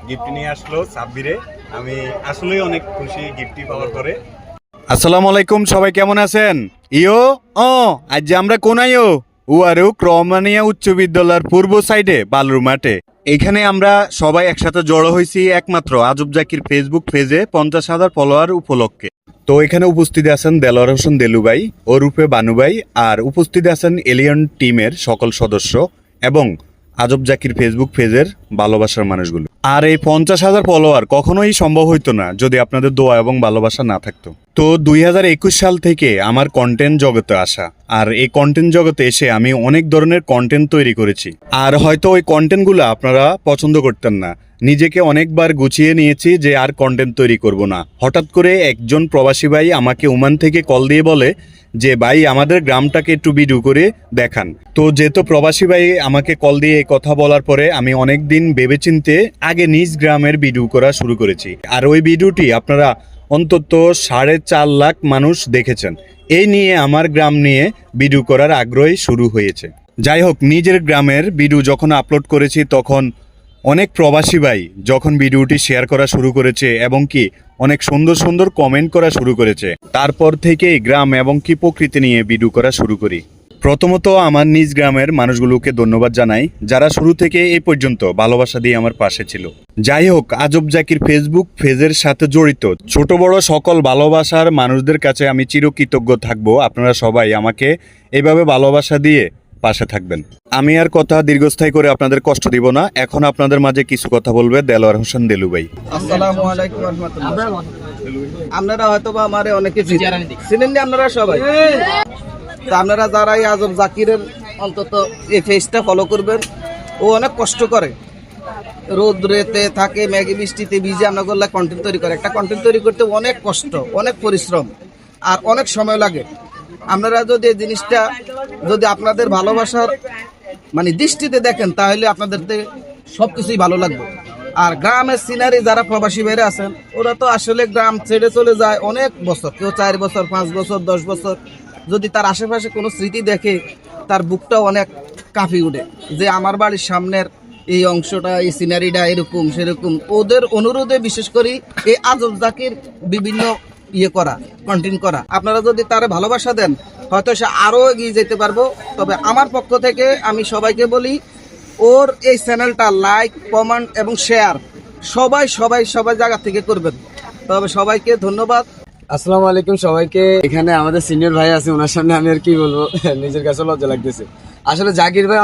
Gift নিয়ে আসলো সাব্বিরে। আমি আসলেই অনেক খুশি গিফটটি পাওয়ার পরে। আসসালামু আলাইকুম, সবাই কেমন আছেন? ইয়ো আজ আমরা কোনায়ও উয়ারুক রহমানিয়া উচ্চ বিদ্যালয়ের পূর্ব সাইডে বালুর মাঠে। এখানে আমরা সবাই একসাথে জড়ো হয়েছি একমাত্র আজব জাকির ফেসবুক পেজে 50,000 ফলোয়ার উপলক্ষে। তো এখানে উপস্থিত আছেন দেলোয়ার হোসেন দেলু ভাই, ওরূপে বানু ভাই, আর উপস্থিত আছেন এলিয়ন টিমের সকল সদস্য এবং আজব জাকির ফেসবুক পেজের ভালোবাসার মানুষগুলো। আর এই 50,000 ফলোয়ার কখনোই সম্ভব হইতো না যদি আপনাদের দোয়া এবং ভালোবাসা না থাকতো। তো 2021 সাল থেকে আমার কন্টেন্ট জগতে আসা, আর এই কন্টেন্ট জগতে এসে আমি অনেক ধরনের কন্টেন্ট তৈরি করেছি। আর হয়তো ওই কন্টেন্টগুলো আপনারা পছন্দ করতেন না, নিজেকে অনেকবার গুছিয়ে নিয়েছি যে আর কন্টেন্ট তৈরি করব না। হঠাৎ করে একজন প্রবাসী ভাই আমাকে ওমান থেকে কল দিয়ে বলে যে ভাই আমাদের গ্রামটাকে একটু ভিডিও করে দেখান। তো যেহেতু প্রবাসী ভাই আমাকে কল দিয়ে এই কথা বলার পরে আমি অনেক দিন ভেবেচিন্তে আগে নিজ গ্রামের ভিডিও করা শুরু করেছি। আর ওই ভিডিওটি আপনারা অন্তত 4.5 লাখ মানুষ দেখেছেন। এই নিয়ে আমার গ্রাম নিয়ে ভিডিও করার আগ্রহই শুরু হয়েছে। যাই হোক, নিজের গ্রামের ভিডিও যখন আপলোড করেছি তখন অনেক প্রবাসী ভাই যখন ভিডিওটি শেয়ার করা শুরু করেছে এবং কি অনেক সুন্দর সুন্দর কমেন্ট করা শুরু করেছে, তারপর থেকেই গ্রাম এবং কি প্রকৃতি নিয়ে ভিডিও করা শুরু করি। প্রথমত আমার নিজ গ্রামের মানুষগুলোকে ধন্যবাদ জানাই যারা শুরু থেকে এই পর্যন্ত ভালোবাসা দিয়ে আমার পাশে ছিল। যাই হোক, আজব জাকির ফেসবুক পেজের সাথে জড়িত ছোট বড় সকল ভালোবাসার মানুষদের কাছে আমি চিরকৃতজ্ঞ থাকবো। আপনারা সবাই আমাকে এইভাবে ভালোবাসা দিয়ে পাশে থাকবেন। আমি আর কথা দীর্ঘস্থায়ী করে আপনাদের কষ্ট দিব না। এখন আপনাদের মাঝে কিছু কথা বলবে দেলোয়ার হোসেন দেলু ভাই। আসসালামু আলাইকুম ওয়া রাহমাতুল্লাহ। আপনারা হয়তো বা আমারে অনেকে চিনেন না, আপনারা সবাই। তো আপনারা যারা এই আজব জাকিরের অন্তত এই পেজটা ফলো করবেন। ও অনেক কষ্ট করে, রোদ্রেতে থাকে, মেঘে বৃষ্টিতে ভিজে আপনাগুলো কন্টেন্ট তৈরি করে। একটা কন্টেন্ট তৈরি করতে অনেক কষ্ট, অনেক পরিশ্রম আর অনেক সময় লাগে। আপনারা যদি এই জিনিসটা যদি আপনাদের ভালোবাসার মানে দৃষ্টিতে দেখেন তাহলে আপনাদের সব কিছুই ভালো লাগবে। আর গ্রামের সিনারি যারা প্রবাসী বাইরে আছেন ওরা তো আসলে গ্রাম ছেড়ে চলে যায় অনেক বছর, কেউ 4 বছর 5 বছর 10 বছর। যদি তার আশেপাশে কোনো স্মৃতি দেখে তার বুকটাও অনেক কাঁপি উঠে যে আমার বাড়ির সামনের এই অংশটা, এই সিনারিটা এরকম সেরকম। ওদের অনুরোধে বিশেষ করে এই আজব জাকির বিভিন্ন করা, কন্টেন্ট করা। আপনারা যদি তার ভালোবাসা দেন হয়তো সে আরও এগিয়ে যেতে পারবো। তবে আমার পক্ষ থেকে আমি সবাইকে বলি ওর এই চ্যানেলটা লাইক, কমেন্ট এবং শেয়ার সবাই সবাই সবাই জায়গা থেকে করবেন। তবে সবাইকে ধন্যবাদ। আসসালামু আলাইকুম সবাইকে। এখানে আমাদের সিনিয়র ভাই আছে, ওনার সামনে আমি আর কি বলবো, নিজের কাছে লজ্জা লাগতেছে। আসলে জাকির ভাই